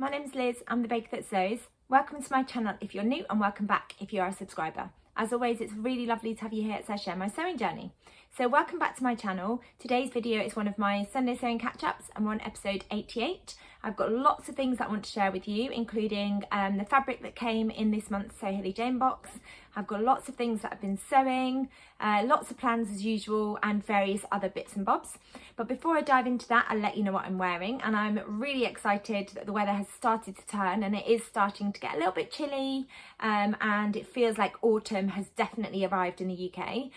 my name's Liz, I'm the baker that sews. Welcome to my channel if you're new, and welcome back if you are a subscriber. As always, it's really lovely to have you here at Sweatshir, my sewing journey. So welcome back to my channel. Today's video is one of my Sunday sewing catch-ups, and we're on episode 88. I've got lots of things that I want to share with you, including the fabric that came in this month's Sew Hilly Jane box. I've got lots of things that I've been sewing, lots of plans as usual, and various other bits and bobs. But before I dive into that, I'll let you know what I'm wearing. And I'm really excited that the weather has started to turn, and it is starting to get a little bit chilly, and it feels like autumn has definitely arrived in the UK.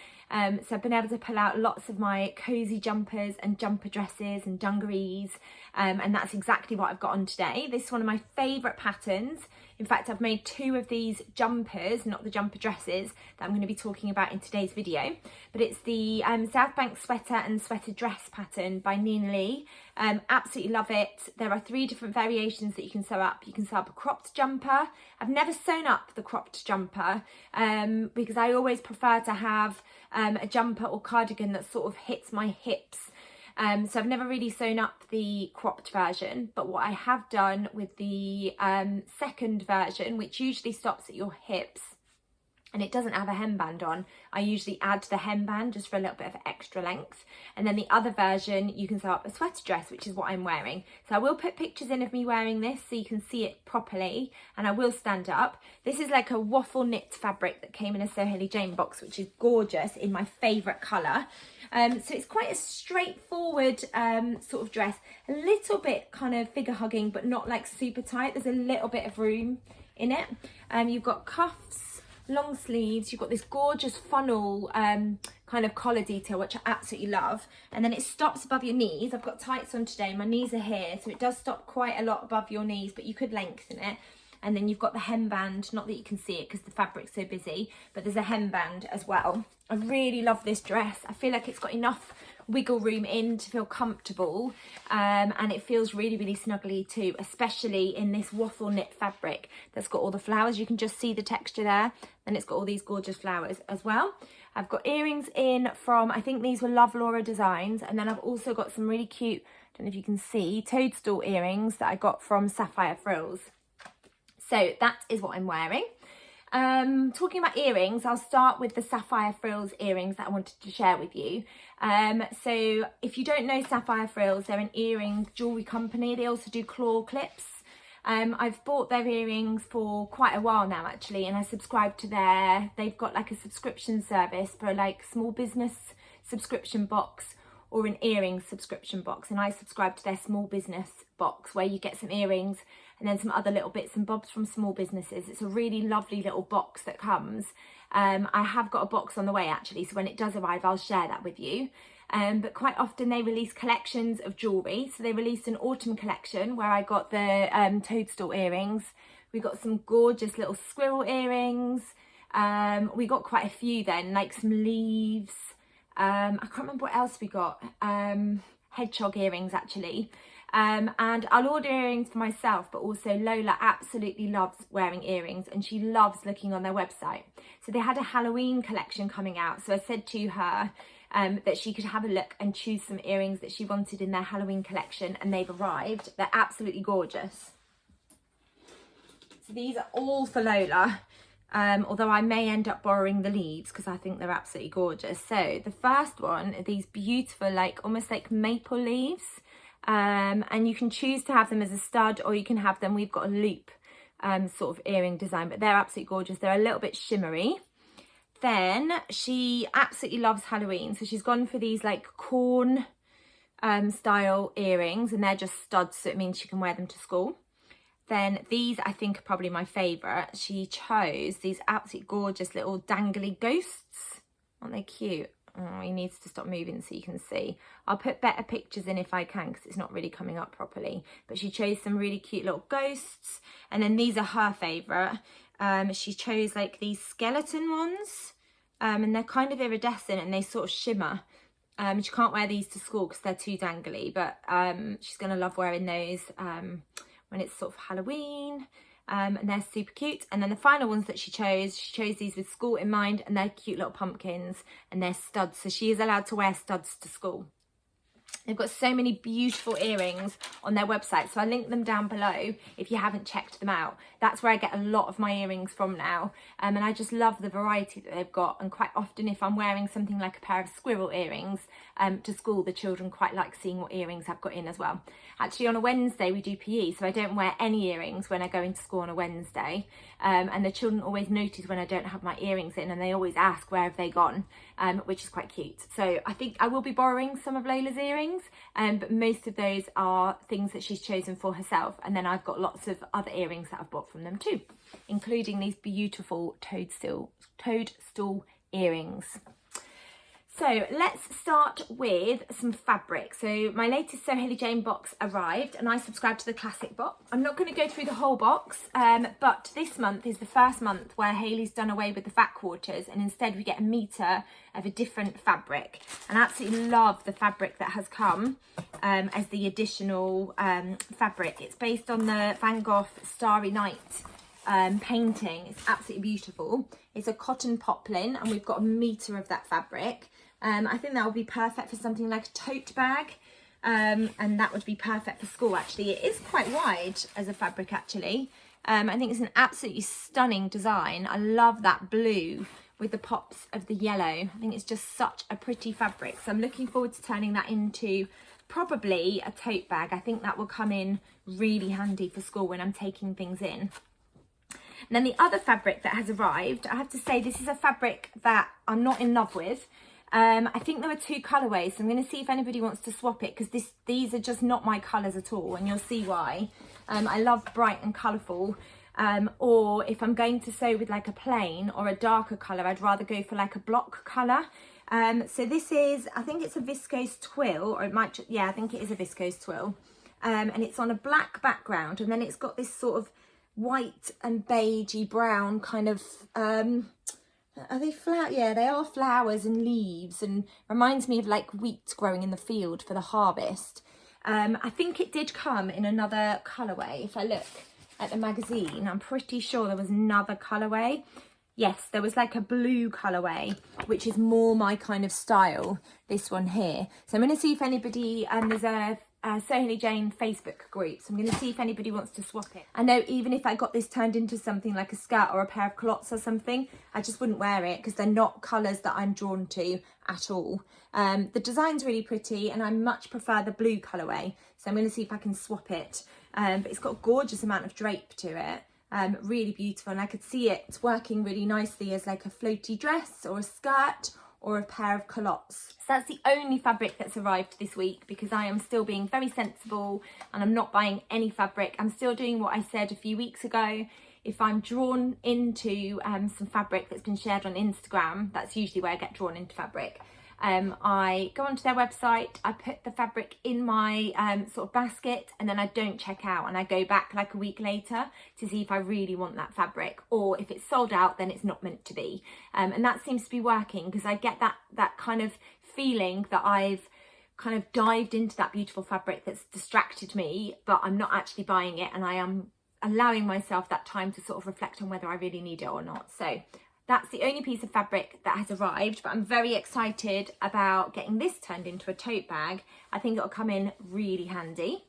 So I've been able to pull out lots of my cozy jumpers and jumper dresses and dungarees, and that's exactly what I've got on today. This is one of my favourite patterns. In fact, I've made two of these jumpers, not the jumper dresses, that I'm going to be talking about in today's video. But it's the South Bank sweater and sweater dress pattern by Nina Lee. Absolutely love it. There are 3 different variations that you can sew up. You can sew up a cropped jumper. I've never sewn up the cropped jumper because I always prefer to have a jumper or cardigan that sort of hits my hips. So I've never really sewn up the cropped version, but what I have done with the second version, which usually stops at your hips and it doesn't have a hemband on, I usually add the hemband just for a little bit of extra length. And then the other version, you can sew up a sweater dress, which is what I'm wearing. So I will put pictures in of me wearing this so you can see it properly, and I will stand up. This is like a waffle knit fabric that came in a Sew Hilly Jane box, which is gorgeous in my favourite colour. So it's quite a straightforward sort of dress, a little bit kind of figure hugging, but not like super tight. There's a little bit of room in it. You've got cuffs, long sleeves, you've got this gorgeous funnel kind of collar detail, which I absolutely love, and then it stops above your knees. I've got tights on today, my knees are here, so it does stop quite a lot above your knees, but you could lengthen it. And then you've got the hemband, not that you can see it because the fabric's so busy, but there's a hemband as well. I really love this dress. I feel like it's got enough wiggle room in to feel comfortable, and it feels really, really snuggly too, especially in this waffle knit fabric that's got all the flowers. You can just see the texture there, and it's got all these gorgeous flowers as well. I've got earrings in from, I think these were Love Laura designs, and then I've also got some really cute, I don't know if you can see, toadstool earrings that I got from Sapphire Frills. So that is what I'm wearing. Talking about earrings, I'll start with the Sapphire Frills earrings that I wanted to share with you. So if you don't know Sapphire Frills, they're an earring jewellery company. They also do claw clips. I've bought their earrings for quite a while now actually, and I subscribe to they've got like a subscription service for like small business subscription box or an earring subscription box, and I subscribe to their small business box where you get some earrings and then some other little bits and bobs from small businesses. It's a really lovely little box that comes. I have got a box on the way actually, so when it does arrive I'll share that with you. But quite often they release collections of jewellery. So they released an autumn collection where I got the toadstool earrings. We got some gorgeous little squirrel earrings. We got quite a few then, like some leaves. I can't remember what else we got. Hedgehog earrings actually. And I'll order earrings for myself, but also Lola absolutely loves wearing earrings and she loves looking on their website. So they had a Halloween collection coming out, so I said to her that she could have a look and choose some earrings that she wanted in their Halloween collection, and they've arrived. They're absolutely gorgeous. So these are all for Lola, although I may end up borrowing the leaves because I think they're absolutely gorgeous. So the first one are these beautiful, like almost like maple leaves. And you can choose to have them as a stud, or you can have them, we've got a loop sort of earring design, but they're absolutely gorgeous. They're a little bit shimmery. Then she absolutely loves Halloween, so she's gone for these like corn style earrings, and they're just studs, so it means she can wear them to school. Then these I think are probably my favourite. She chose these absolutely gorgeous little dangly ghosts. Aren't they cute? Oh, he needs to stop moving so you can see. I'll put better pictures in if I can because it's not really coming up properly. But she chose some really cute little ghosts. And then these are her favourite. She chose like these skeleton ones. And they're kind of iridescent and they sort of shimmer. She can't wear these to school because they're too dangly. But she's going to love wearing those when it's sort of Halloween. And they're super cute. And then the final ones that she chose these with school in mind, and they're cute little pumpkins and they're studs, so she is allowed to wear studs to school. They've got so many beautiful earrings on their website, so I'll link them down below if you haven't checked them out. That's where I get a lot of my earrings from now, and I just love the variety that they've got. And quite often, if I'm wearing something like a pair of squirrel earrings to school, the children quite like seeing what earrings I've got in as well. Actually, on a Wednesday we do PE, so I don't wear any earrings when I go into school on a Wednesday, and the children always notice when I don't have my earrings in, and they always ask where have they gone, which is quite cute. So I think I will be borrowing some of Lola's earrings, but most of those are things that she's chosen for herself, and then I've got lots of other earrings that I've bought from them too, including these beautiful toadstool earrings. So let's start with some fabric. So my latest So Hayley Jane box arrived, and I subscribed to the classic box. I'm not going to go through the whole box, but this month is the first month where Hayley's done away with the fat quarters, and instead we get a metre of a different fabric. And I absolutely love the fabric that has come as the additional fabric. It's based on the Van Gogh Starry Night painting. It's absolutely beautiful. It's a cotton poplin, and we've got a metre of that fabric. I think that would be perfect for something like a tote bag, and that would be perfect for school. Actually, it is quite wide as a fabric actually. I think it's an absolutely stunning design. I love that blue with the pops of the yellow. I think it's just such a pretty fabric, so I'm looking forward to turning that into probably a tote bag. I think that will come in really handy for school when I'm taking things in. And then the other fabric that has arrived, I have to say this is a fabric that I'm not in love with. I think there were two colourways, so I'm going to see if anybody wants to swap it, because these are just not my colours at all, and you'll see why. I love bright and colourful, or if I'm going to sew with like a plain or a darker colour, I'd rather go for like a block colour. So this is, I think it's a viscose twill, or it might, yeah, I think it is a viscose twill, and it's on a black background, and then it's got this sort of white and beigey brown kind of are they flower? Yeah, they are flowers and leaves, and reminds me of like wheat growing in the field for the harvest. I think it did come in another colourway. If I look at the magazine, I'm pretty sure there was another colourway. Yes, there was like a blue colourway, which is more my kind of style, this one here. So I'm going to see if anybody, there's a So Hayley Jane Facebook group, so I'm going to see if anybody wants to swap it. I know even if I got this turned into something like a skirt or a pair of culottes or something, I just wouldn't wear it because they're not colours that I'm drawn to at all. The design's really pretty, and I much prefer the blue colourway, so I'm going to see if I can swap it. But it's got a gorgeous amount of drape to it. Really beautiful, and I could see it working really nicely as like a floaty dress or a skirt or a pair of culottes. So that's the only fabric that's arrived this week, because I am still being very sensible and I'm not buying any fabric. I'm still doing what I said a few weeks ago. If I'm drawn into some fabric that's been shared on Instagram, that's usually where I get drawn into fabric. I go onto their website, I put the fabric in my sort of basket, and then I don't check out, and I go back like a week later to see if I really want that fabric, or if it's sold out then it's not meant to be. And that seems to be working, because I get that kind of feeling that I've kind of dived into that beautiful fabric that's distracted me, but I'm not actually buying it, and I am allowing myself that time to sort of reflect on whether I really need it or not. So that's the only piece of fabric that has arrived, but I'm very excited about getting this turned into a tote bag. I think it'll come in really handy.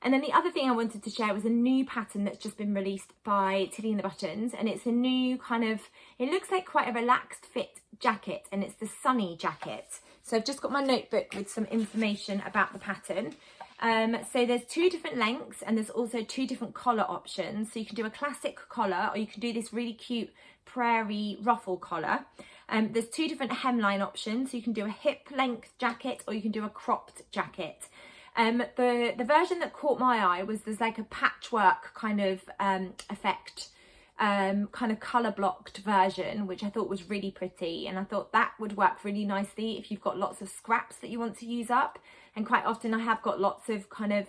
And then the other thing I wanted to share was a new pattern that's just been released by Tilly and the Buttons, and it's a new kind of, it looks like quite a relaxed fit jacket, and it's the Sunny jacket. So I've just got my notebook with some information about the pattern. So there's two different lengths, and there's also two different collar options. So you can do a classic collar, or you can do this really cute prairie ruffle collar. There's two different hemline options. So you can do a hip length jacket, or you can do a cropped jacket. The version that caught my eye was there's like a patchwork kind of effect, kind of colour blocked version, which I thought was really pretty, and I thought that would work really nicely if you've got lots of scraps that you want to use up. And quite often I have got lots of kind of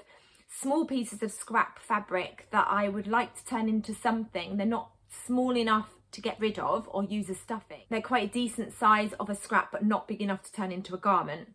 small pieces of scrap fabric that I would like to turn into something. They're not small enough to get rid of or use as stuffing. They're quite a decent size of a scrap, but not big enough to turn into a garment.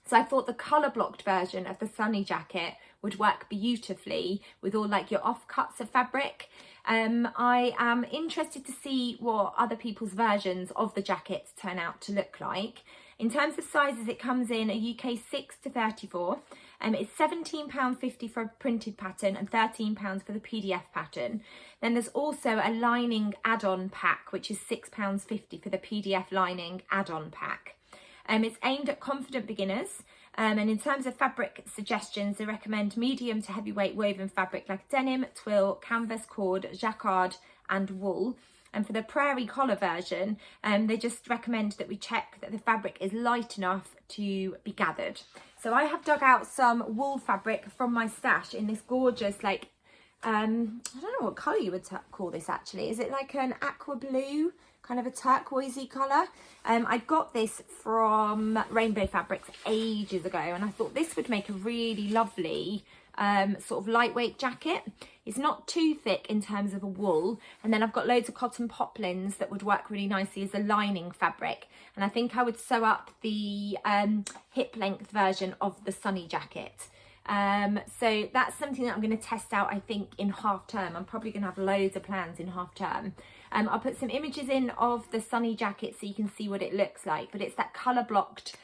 So I thought the colour blocked version of the Sunny jacket would work beautifully with all like your offcuts of fabric. I am interested to see what other people's versions of the jackets turn out to look like. In terms of sizes, it comes in a UK 6 to 34. It's £17.50 for a printed pattern and £13 for the PDF pattern. Then there's also a lining add-on pack, which is £6.50 for the PDF lining add-on pack. It's aimed at confident beginners. And in terms of fabric suggestions, they recommend medium to heavyweight woven fabric like denim, twill, canvas, cord, jacquard and wool. And for the prairie collar version, they just recommend that we check that the fabric is light enough to be gathered. So I have dug out some wool fabric from my stash in this gorgeous, like, I don't know what colour you would call this actually. Is it like an aqua blue, kind of a turquoisey colour? I got this from Rainbow Fabrics ages ago, and I thought this would make a really lovely sort of lightweight jacket. It's not too thick in terms of a wool, and then I've got loads of cotton poplins that would work really nicely as a lining fabric, and I think I would sew up the hip length version of the sunny jacket. So that's something that I'm going to test out, I think, in half term. I'm probably going to have loads of plans in half term. I'll put some images in of the sunny jacket so you can see what it looks like, but it's that colour blocked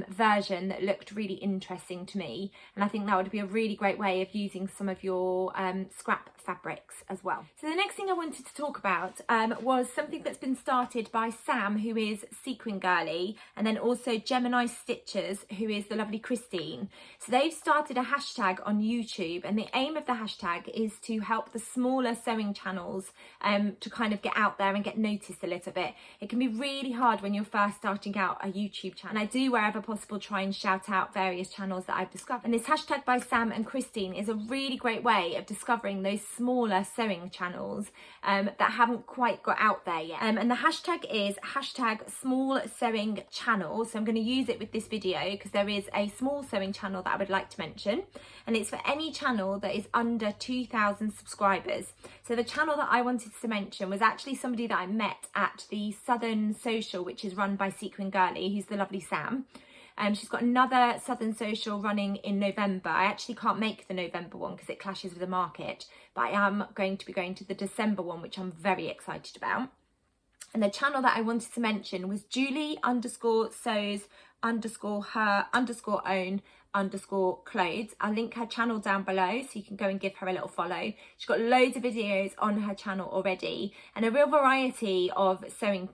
version that looked really interesting to me, and I think that would be a really great way of using some of your scrap fabrics as well. So the next thing I wanted to talk about was something that's been started by Sam, who is Sequin Girly, and then also Gemini Stitchers, who is the lovely Christine. So they've started a hashtag on YouTube, and the aim of the hashtag is to help the smaller sewing channels to kind of get out there and get noticed a little bit. It can be really hard when you're first starting out a YouTube channel, and I do wherever possible try and shout out various channels that I've discovered, and this hashtag by Sam and Christine is a really great way of discovering those smaller sewing channels that haven't quite got out there yet. And the hashtag is hashtag small sewing channel. So I'm going to use it with this video because there is a small sewing channel that I would like to mention, and it's for any channel that is under 2,000 subscribers. So the channel that I wanted to mention was actually somebody that I met at the Southern Social, which is run by Sequin Girly, who's the lovely Sam. She's got another Southern Social running in November. I actually can't make the November one because it clashes with the market, but I am going to be going to the December one, which I'm very excited about. And the channel that I wanted to mention was Julie_sews_her_own_clothes. I'll link her channel down below so you can go and give her a little follow. She's got loads of videos on her channel already, and a real variety of sewing,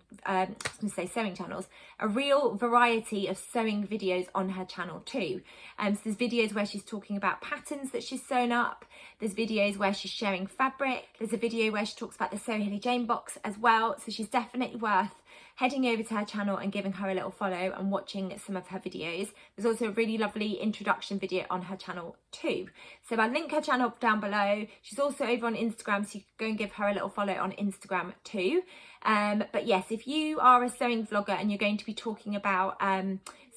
sewing channels, a real variety of sewing videos on her channel too. So there's videos where she's talking about patterns that she's sewn up, there's videos where she's sharing fabric, there's a video where she talks about the Sew Hilly Jane box as well, so she's definitely worth heading over to her channel and giving her a little follow and watching some of her videos. There's also a really lovely introduction video on her channel too. So I'll link her channel down below. She's also over on Instagram, so you can go and give her a little follow on Instagram too. But yes, if you are a sewing vlogger and you're going to be talking about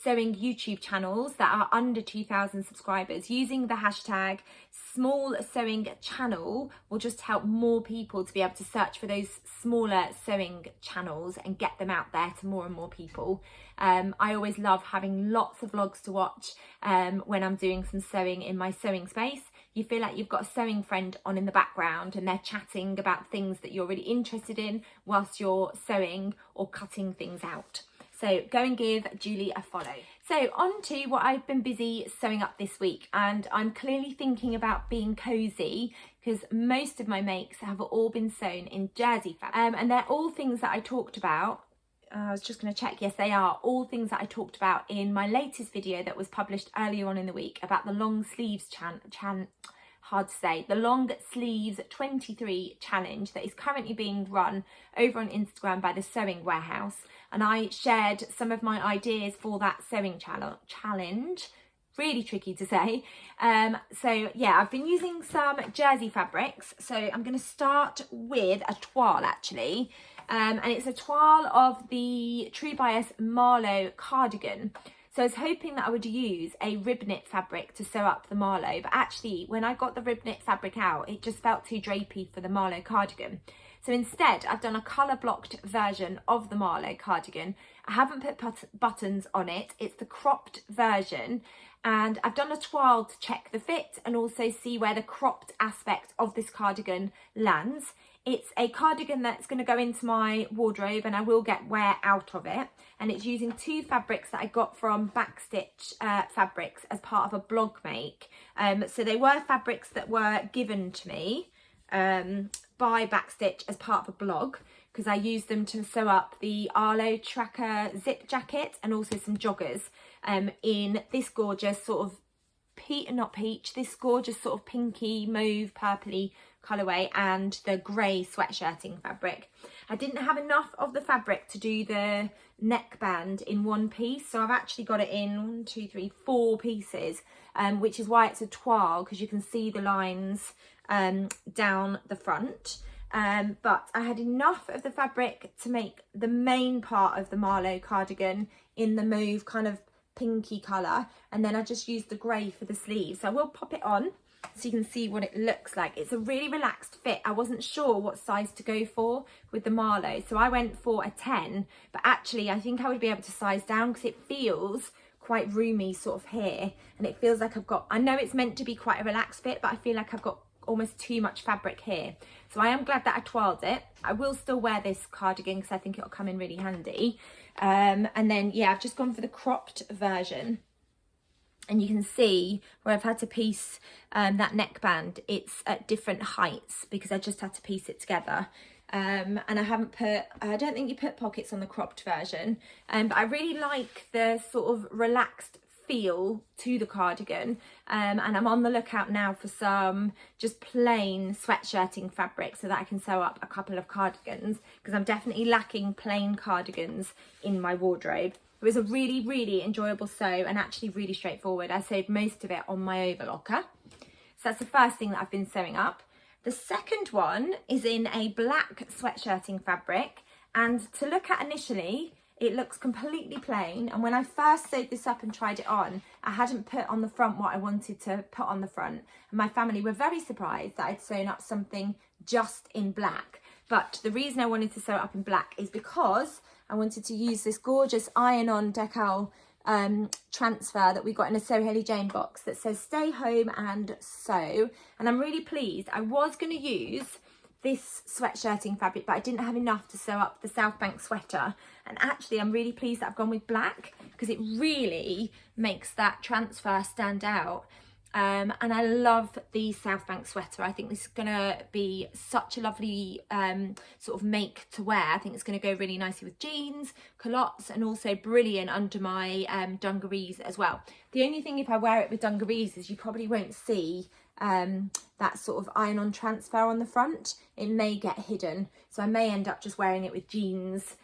sewing YouTube channels that are under 2,000 subscribers, using the hashtag small sewing channel will just help more people to be able to search for those smaller sewing channels and get them out there to more and more people. I always love having lots of vlogs to watch when I'm doing some sewing in my sewing space. You feel like you've got a sewing friend on in the background and they're chatting about things that you're really interested in whilst you're sewing or cutting things out. So go and give Julie a follow. So on to what I've been busy sewing up this week, and I'm clearly thinking about being cozy because most of my makes have all been sewn in jersey fabric, and they're all things that I talked about. I was just going to check, yes they are all things that I talked about in my latest video that was published earlier on in the week about the long sleeves the long sleeves 23 challenge that is currently being run over on Instagram by the Sewing Warehouse, and I shared some of my ideas for that sewing challenge. Really tricky to say. So yeah, I've been using some jersey fabrics, so I'm going to start with a toile actually, and it's a toile of the True Bias Marlo Cardigan. So I was hoping that I would use a rib knit fabric to sew up the Marlo, but actually when I got the rib knit fabric out, it just felt too drapey for the Marlo cardigan. So instead, I've done a colour blocked version of the Marlo cardigan, I haven't put buttons on it. It's the cropped version, and I've done a toile to check the fit and also see where the cropped aspect of this cardigan lands. It's a cardigan that's going to go into my wardrobe and I will get wear out of it, and it's using 2 fabrics that I got from Backstitch Fabrics as part of a blog make. So they were fabrics that were given to me by Backstitch as part of a blog, because I used them to sew up the Arlo Tracker zip jacket and also some joggers in this gorgeous sort of this gorgeous sort of pinky mauve purpley colourway and the grey sweatshirting fabric. I didn't have enough of the fabric to do the neckband in one piece, so I've actually got it in 1, 2, 3, 4 pieces, which is why it's a toile, because you can see the lines down the front. But I had enough of the fabric to make the main part of the Marlo cardigan in the mauve kind of pinky colour, and then I just used the grey for the sleeves. So I will pop it on so you can see what it looks like. It's a really relaxed fit. I wasn't sure what size to go for with the Marlo, so I went for a 10, but actually I think I would be able to size down because it feels quite roomy sort of here, and it feels like I've got, I know it's meant to be quite a relaxed fit, but I feel like I've got almost too much fabric here. So I am glad that I toiled it. I will still wear this cardigan because I think it'll come in really handy. And then yeah, I've just gone for the cropped version, and you can see where I've had to piece that neckband. It's at different heights because I just had to piece it together. And I haven't put, I don't think you put pockets on the cropped version, but I really like the sort of relaxed feel to the cardigan, and I'm on the lookout now for some just plain sweatshirting fabric so that I can sew up a couple of cardigans, because I'm definitely lacking plain cardigans in my wardrobe. It was a really enjoyable sew and actually really straightforward. I sewed most of it on my overlocker. So that's the first thing that I've been sewing up. The second one is in a black sweatshirting fabric, and to look at initially, it looks completely plain, and when I first sewed this up and tried it on, I hadn't put on the front what I wanted to put on the front, and my family were very surprised that I'd sewn up something just in black. But the reason I wanted to sew it up in black is because I wanted to use this gorgeous iron-on decal transfer that we got in a Sew Hayley Jane box that says stay home and sew, and I'm really pleased. I was going to use this sweatshirting fabric, but I didn't have enough to sew up the South Bank sweater, and actually I'm really pleased that I've gone with black because it really makes that transfer stand out. And I love the South Bank sweater. I think this is gonna be such a lovely sort of make to wear. I think it's gonna go really nicely with jeans, culottes, and also brilliant under my dungarees as well. The only thing if I wear it with dungarees is you probably won't see that sort of iron-on transfer on the front. It may get hidden, so I may end up just wearing it with jeans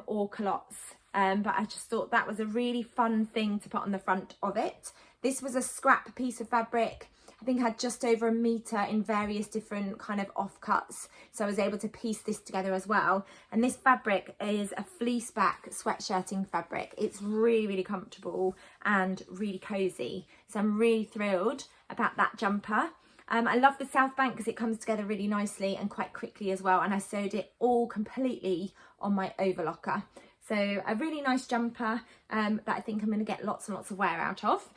or culottes, but I just thought that was a really fun thing to put on the front of it. This was a scrap piece of fabric. I think I had just over 1 meter in various different kind of offcuts, so I was able to piece this together as well. And this fabric is a fleece back sweatshirting fabric. It's really comfortable and really cozy, so I'm really thrilled about that jumper. I love the South Bank because it comes together really nicely and quite quickly as well, and I sewed it all completely on my overlocker. So a really nice jumper that I think I'm going to get lots and lots of wear out of.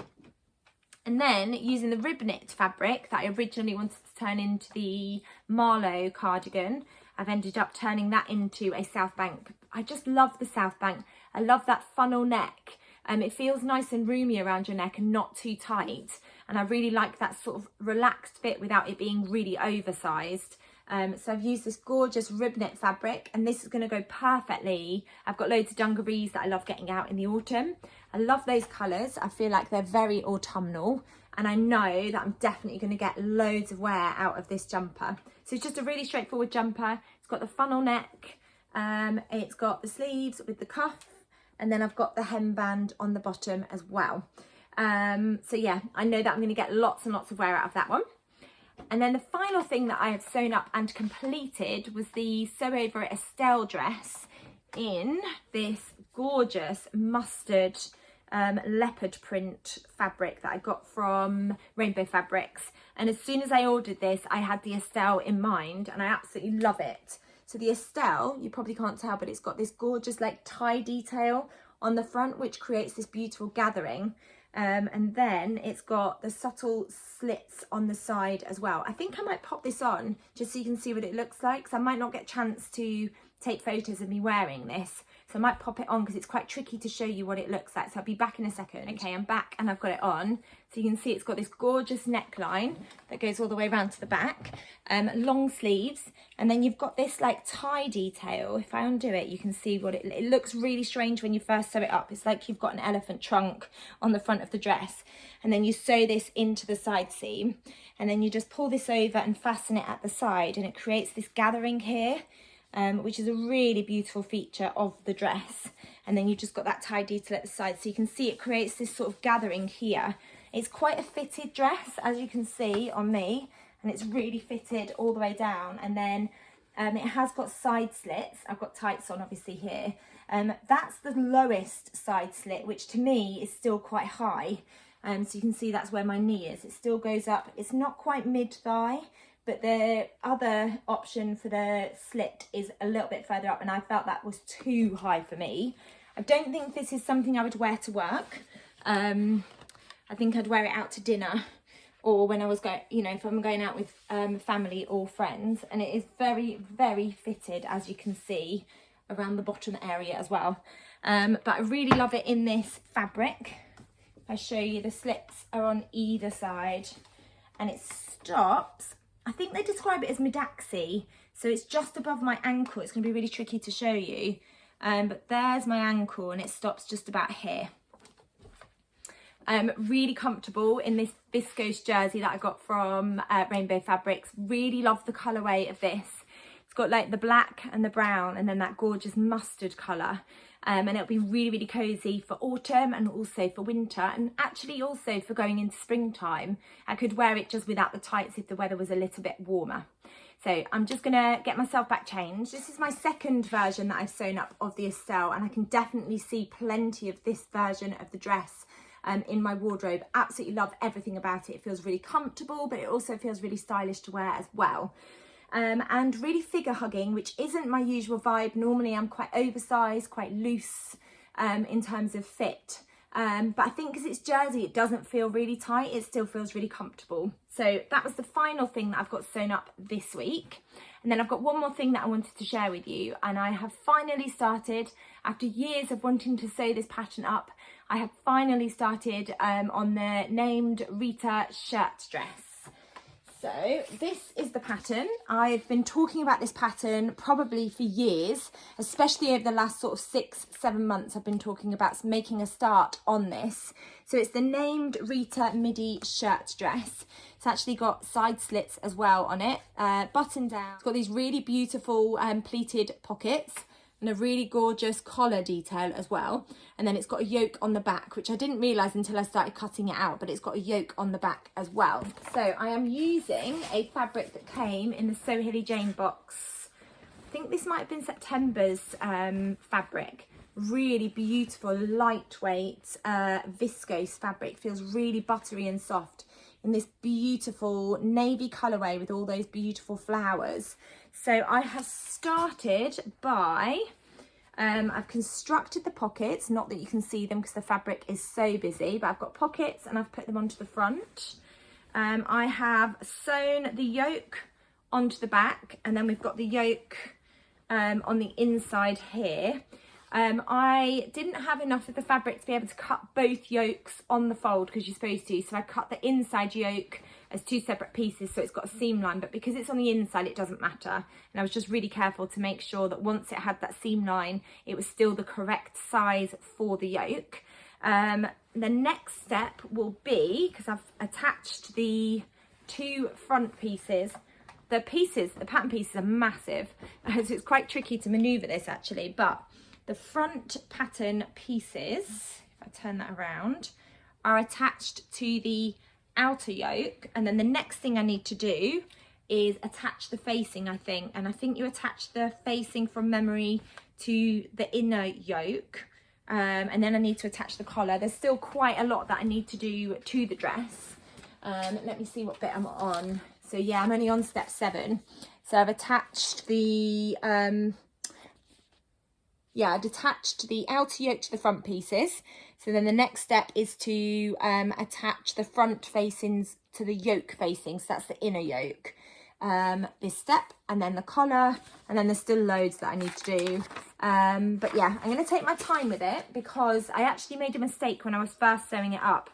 And then using the rib knit fabric that I originally wanted to turn into the Marlo cardigan, I've ended up turning that into a South Bank. I just love the South Bank. I love that funnel neck. It feels nice and roomy around your neck and not too tight. And I really like that sort of relaxed fit without it being really oversized. So I've used this gorgeous rib knit fabric, and this is going to go perfectly. I've got loads of dungarees that I love getting out in the autumn. I love those colours. I feel like they're very autumnal, and I know that I'm definitely going to get loads of wear out of this jumper. So it's just a really straightforward jumper. It's got the funnel neck, it's got the sleeves with the cuff, and then I've got the hemband on the bottom as well. So yeah, I know that I'm going to get lots and lots of wear out of that one. And then the final thing that I have sewn up and completed was the Sew Over Estelle dress in this gorgeous mustard leopard print fabric that I got from Rainbow Fabrics. And as soon as I ordered this, I had the Estelle in mind, and I absolutely love it. So the Estelle, you probably can't tell, but it's got this gorgeous like tie detail on the front, which creates this beautiful gathering. And then it's got the subtle slits on the side as well. I think I might pop this on just so you can see what it looks like, because I might not get a chance to take photos of me wearing this. So I might pop it on because it's quite tricky to show you what it looks like. So I'll be back in a second. Okay, I'm back and I've got it on. So you can see it's got this gorgeous neckline that goes all the way around to the back, long sleeves, and then you've got this like tie detail. If I undo it, you can see what it looks really strange when you first sew it up. It's like you've got an elephant trunk on the front of the dress, and then you sew this into the side seam, and then you just pull this over and fasten it at the side, and it creates this gathering here. Which is a really beautiful feature of the dress. And then you've just got that tie detail at the side, so you can see it creates this sort of gathering here. It's quite a fitted dress, as you can see on me, and it's really fitted all the way down. And then it has got side slits. I've got tights on obviously here. That's the lowest side slit, which to me is still quite high. So you can see that's where my knee is. It still goes up. It's not quite mid-thigh, but the other option for the slit is a little bit further up, and I felt that was too high for me. I don't think this is something I would wear to work. I think I'd wear it out to dinner, or when I was going, you know, if I'm going out with family or friends. And it is very, very fitted, as you can see, around the bottom area as well. But I really love it in this fabric. If I show you, the slits are on either side, and it stops. I think they describe it as midaxi, so it's just above my ankle. It's going to be really tricky to show you, but there's my ankle, and it stops just about here. Really comfortable in this viscose jersey that I got from Rainbow Fabrics. Really love the colourway of this. It's got like the black and the brown, and then that gorgeous mustard colour. And it'll be really, really cozy for autumn and also for winter, and actually also for going into springtime. I could wear it just without the tights if the weather was a little bit warmer. So I'm just gonna get myself back changed. This is my second version that I've sewn up of the Estelle, and I can definitely see plenty of this version of the dress in my wardrobe. Absolutely love everything about it. It feels really comfortable, but it also feels really stylish to wear as well. And really figure hugging, which isn't my usual vibe. Normally I'm quite oversized, quite loose in terms of fit. But I think because it's jersey, it doesn't feel really tight. It still feels really comfortable. So that was the final thing that I've got sewn up this week. And then I've got one more thing that I wanted to share with you. And I have finally started, after years of wanting to sew this pattern up, I have finally started on the named Rita shirt dress. So this is the pattern. I've been talking about this pattern probably for years, especially over the last sort of 6-7 months. I've been talking about making a start on this. So it's the named Rita midi shirt dress. It's actually got side slits as well on it, button down. It's got these really beautiful pleated pockets and a really gorgeous collar detail as well. And then it's got a yoke on the back, which I didn't realise until I started cutting it out, but it's got a yoke on the back as well. So I am using a fabric that came in the So Hilly Jane box. I think this might have been September's fabric. Really beautiful, lightweight, viscose fabric. Feels really buttery and soft in this beautiful navy colourway with all those beautiful flowers. So I have started by, I've constructed the pockets, not that you can see them because the fabric is so busy, but I've got pockets and I've put them onto the front. I have sewn the yoke onto the back, and then we've got the yoke on the inside here. I didn't have enough of the fabric to be able to cut both yokes on the fold because you're supposed to, so I cut the inside yoke as 2 separate pieces, so it's got a seam line, but because it's on the inside it doesn't matter. And I was just really careful to make sure that once it had that seam line it was still the correct size for the yoke. The next step will be, because I've attached the 2 front pieces, the pattern pieces are massive, so it's quite tricky to maneuver this actually, but the front pattern pieces, if I turn that around, are attached to the outer yoke, and then the next thing I need to do is attach the facing, I think, and I think you attach the facing from memory to the inner yoke, and then I need to attach the collar. There's still quite a lot that I need to do to the dress. Let me see what bit I'm on. So yeah, I'm only on step 7. So I've attached the, I've attached the outer yoke to the front pieces. So then the next step is to attach the front facings to the yoke facing. So that's the inner yoke. This step, and then the collar, and then there's still loads that I need to do. But yeah, I'm going to take my time with it because I actually made a mistake when I was first sewing it up.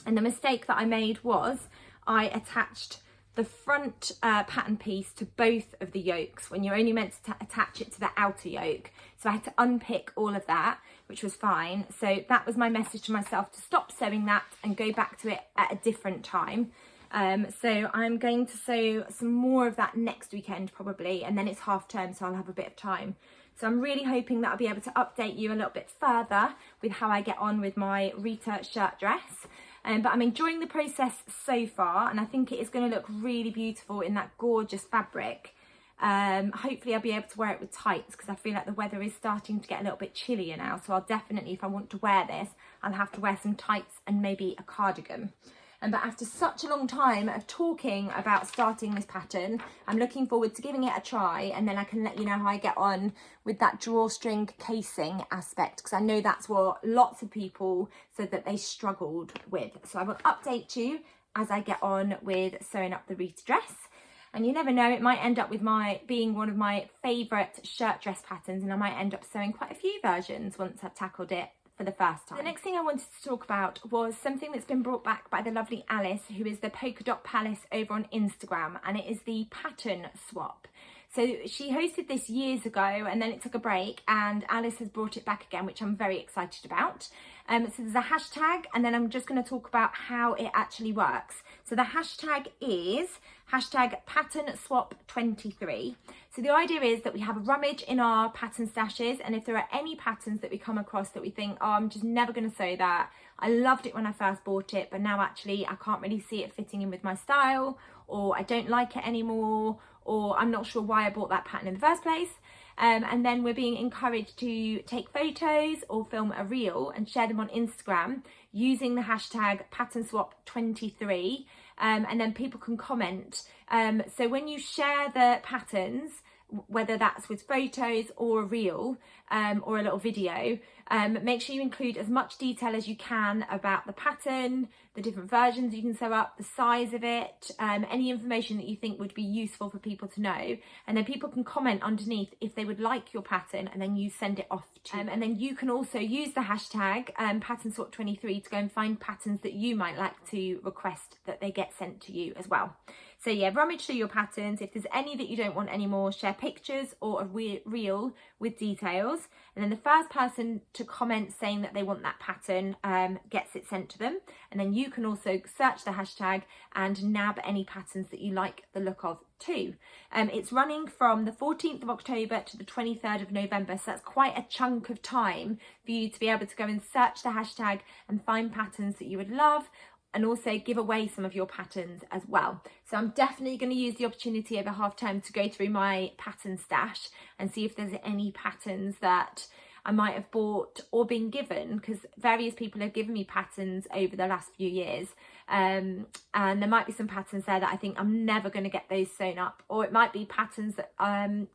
And the mistake that I made was I attached the front pattern piece to both of the yokes when you're only meant to attach it to the outer yoke. So I had to unpick all of that, which was fine. So that was my message to myself, to stop sewing that and go back to it at a different time. So I'm going to sew some more of that next weekend probably, and then it's half term, so I'll have a bit of time. So I'm really hoping that I'll be able to update you a little bit further with how I get on with my Rita shirt dress. But I'm enjoying the process so far, and I think it is going to look really beautiful in that gorgeous fabric. Hopefully I'll be able to wear it with tights because I feel like the weather is starting to get a little bit chillier now. So I'll definitely, if I want to wear this, I'll have to wear some tights and maybe a cardigan. But after such a long time of talking about starting this pattern, I'm looking forward to giving it a try, and then I can let you know how I get on with that drawstring casing aspect, because I know that's what lots of people said that they struggled with. So I will update you as I get on with sewing up the Rita dress. And you never know, it might end up with being one of my favourite shirt dress patterns, and I might end up sewing quite a few versions once I've tackled it for the first time. The next thing I wanted to talk about was something that's been brought back by the lovely Alice, who is the Polka Dot Palace over on Instagram, and it is the pattern swap. So she hosted this years ago and then it took a break, and Alice has brought it back again, which I'm very excited about. So there's a hashtag, and then I'm just going to talk about how it actually works. So the hashtag is #PatternSwap23. So the idea is that we have a rummage in our pattern stashes, and if there are any patterns that we come across that we think, oh, I'm just never going to sew that, I loved it when I first bought it, but now actually I can't really see it fitting in with my style, or I don't like it anymore, or I'm not sure why I bought that pattern in the first place. And then we're being encouraged to take photos or film a reel and share them on Instagram using the hashtag #PatternSwap23, and then people can comment. So when you share the patterns, whether that's with photos or a reel or a little video, make sure you include as much detail as you can about the pattern, the different versions you can sew up, the size of it, any information that you think would be useful for people to know, and then people can comment underneath if they would like your pattern, and then you send it off to and then you can also use the hashtag #PatternSwap23 to go and find patterns that you might like to request that they get sent to you as well. So yeah, rummage through your patterns. If there's any that you don't want anymore, share pictures or a reel with details. And then the first person to comment saying that they want that pattern gets it sent to them. And then you can also search the hashtag and nab any patterns that you like the look of too. It's running from the 14th of October to the 23rd of November. So that's quite a chunk of time for you to be able to go and search the hashtag and find patterns that you would love, and also give away some of your patterns as well. So I'm definitely going to use the opportunity over half term to go through my pattern stash and see if there's any patterns that I might have bought or been given, because various people have given me patterns over the last few years, and there might be some patterns there that I think I'm never going to get those sewn up, or it might be patterns that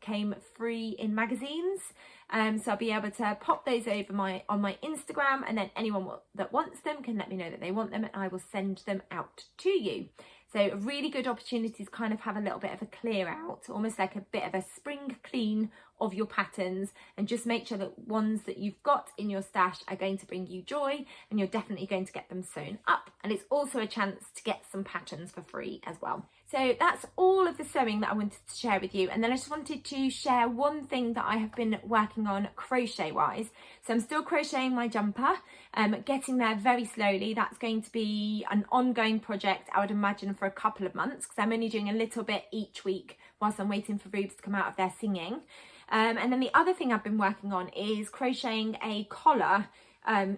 came free in magazines. So I'll be able to pop those over on my Instagram, and then anyone that wants them can let me know that they want them, and I will send them out to you. So a really good opportunity to kind of have a little bit of a clear out, almost like a bit of a spring clean of your patterns, and just make sure that ones that you've got in your stash are going to bring you joy, and you're definitely going to get them sewn up. And it's also a chance to get some patterns for free as well. So that's all of the sewing that I wanted to share with you. And then I just wanted to share one thing that I have been working on crochet wise. So I'm still crocheting my jumper, getting there very slowly. That's going to be an ongoing project, I would imagine, for a couple of months, because I'm only doing a little bit each week whilst I'm waiting for Rubes to come out of their singing. And then the other thing I've been working on is crocheting a collar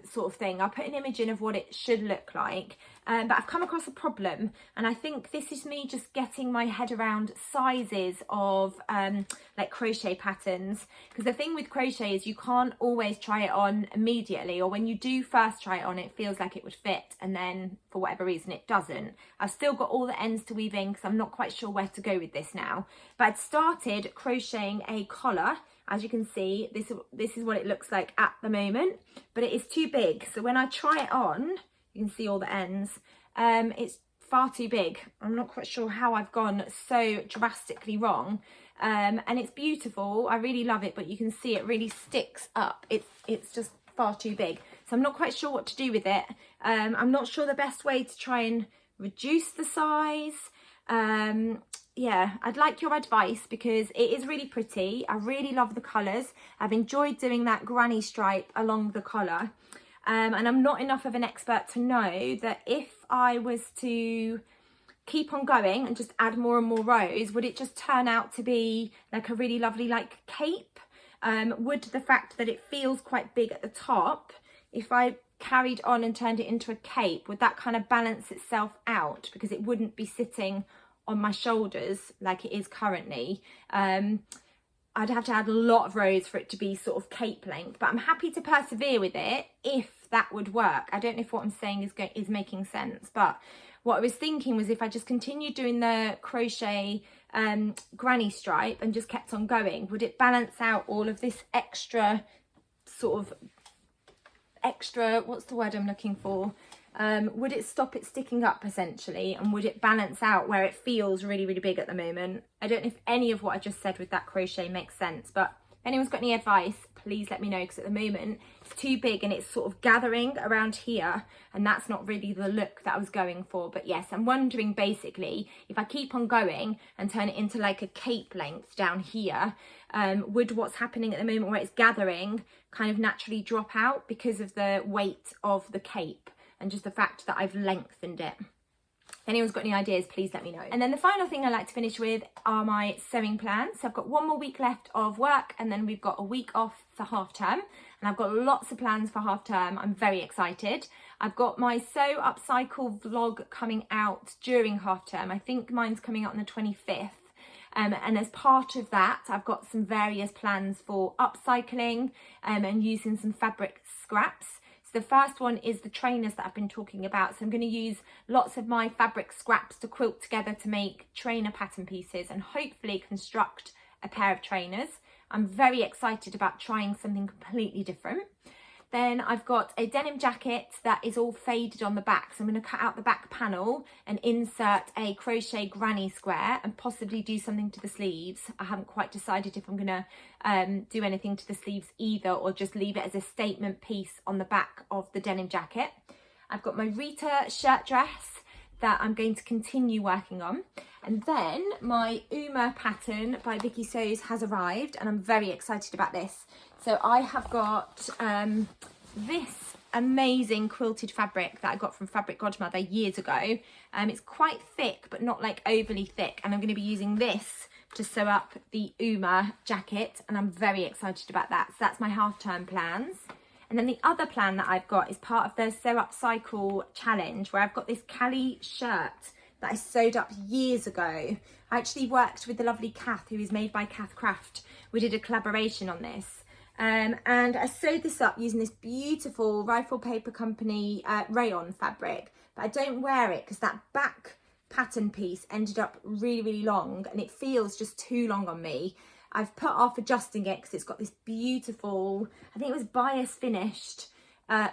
sort of thing. I'll put an image in of what it should look like. But I've come across a problem, and I think this is me just getting my head around sizes of like crochet patterns, because the thing with crochet is you can't always try it on immediately, or when you do first try it on, it feels like it would fit, and then for whatever reason it doesn't. I've still got all the ends to weave in because I'm not quite sure where to go with this now, but I'd started crocheting a collar. As you can see, this is what it looks like at the moment, but it is too big, so when I try it on, you can see all the ends. It's far too big. I'm not quite sure how I've gone so drastically wrong. And it's beautiful. I really love it, but you can see it really sticks up. It's just far too big. So I'm not quite sure what to do with it. I'm not sure the best way to try and reduce the size. Yeah, I'd like your advice because it is really pretty. I really love the colours. I've enjoyed doing that granny stripe along the collar. And I'm not enough of an expert to know that if I was to keep on going and just add more and more rows, would it just turn out to be like a really lovely like cape? Would the fact that it feels quite big at the top, if I carried on and turned it into a cape, would that kind of balance itself out because it wouldn't be sitting on my shoulders like it is currently? I'd have to add a lot of rows for it to be sort of cape length, but I'm happy to persevere with it if that would work. I don't know if what I'm saying is making sense, but what I was thinking was if I just continued doing the crochet granny stripe and just kept on going, would it balance out all of this extra, what's the word I'm looking for? Would it stop it sticking up essentially, and would it balance out where it feels really, really big at the moment? I don't know if any of what I just said with that crochet makes sense, but if anyone's got any advice, please let me know, because at the moment it's too big and it's sort of gathering around here, and that's not really the look that I was going for. But yes, I'm wondering basically if I keep on going and turn it into like a cape length down here, would what's happening at the moment where it's gathering kind of naturally drop out because of the weight of the cape and just the fact that I've lengthened it? If anyone's got any ideas, please let me know. And then the final thing I like to finish with are my sewing plans. So I've got one more week left of work, and then we've got a week off for half term, and I've got lots of plans for half term. I'm very excited. I've got my Sew Upcycle vlog coming out during half term. I think mine's coming out on the 25th. And as part of that, I've got some various plans for upcycling and using some fabric scraps. So the first one is the trainers that I've been talking about. So I'm going to use lots of my fabric scraps to quilt together to make trainer pattern pieces and hopefully construct a pair of trainers. I'm very excited about trying something completely different. Then I've got a denim jacket that is all faded on the back. So I'm going to cut out the back panel and insert a crochet granny square and possibly do something to the sleeves. I haven't quite decided if I'm going to do anything to the sleeves either, or just leave it as a statement piece on the back of the denim jacket. I've got my Rita shirt dress that I'm going to continue working on. And then my Unor pattern by Vicky Sews has arrived, and I'm very excited about this. So I have got this amazing quilted fabric that I got from Fabric Godmother years ago. It's quite thick, but not like overly thick. And I'm going to be using this to sew up the Unor jacket, and I'm very excited about that. So that's my half-term plans. And then the other plan that I've got is part of the Sew Upcycle challenge, where I've got this Cali shirt that I sewed up years ago. I actually worked with the lovely Kath, who is made by Kath Craft. We did a collaboration on this. And I sewed this up using this beautiful Rifle Paper Company rayon fabric. But I don't wear it because that back pattern piece ended up really, really long, and it feels just too long on me. I've put off adjusting it because it's got this beautiful, I think it was bias finished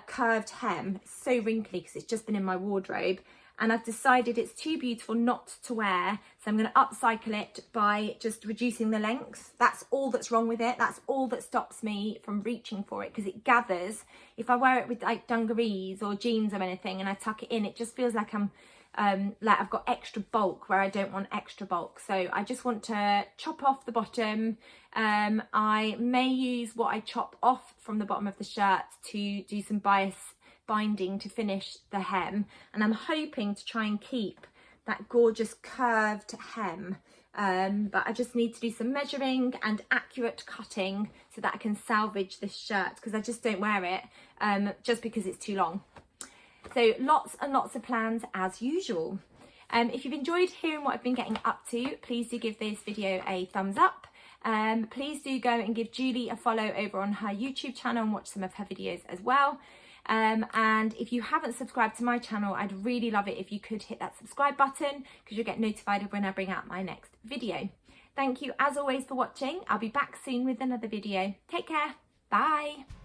curved hem. It's so wrinkly because it's just been in my wardrobe, and I've decided it's too beautiful not to wear, so I'm going to upcycle it by just reducing the length. That's all that's wrong with it. That's all that stops me from reaching for it, because it gathers. If I wear it with like dungarees or jeans or anything and I tuck it in, it just feels like I'm like I've got extra bulk where I don't want extra bulk. So I just want to chop off the bottom. I may use what I chop off from the bottom of the shirt to do some bias binding to finish the hem, and I'm hoping to try and keep that gorgeous curved hem. But I just need to do some measuring and accurate cutting so that I can salvage this shirt, because I just don't wear it just because it's too long. So lots and lots of plans as usual. If you've enjoyed hearing what I've been getting up to, please do give this video a thumbs up. Please do go and give Julie a follow over on her YouTube channel and watch some of her videos as well. And if you haven't subscribed to my channel, I'd really love it if you could hit that subscribe button, because you'll get notified of when I bring out my next video. Thank you as always for watching. I'll be back soon with another video. Take care. Bye.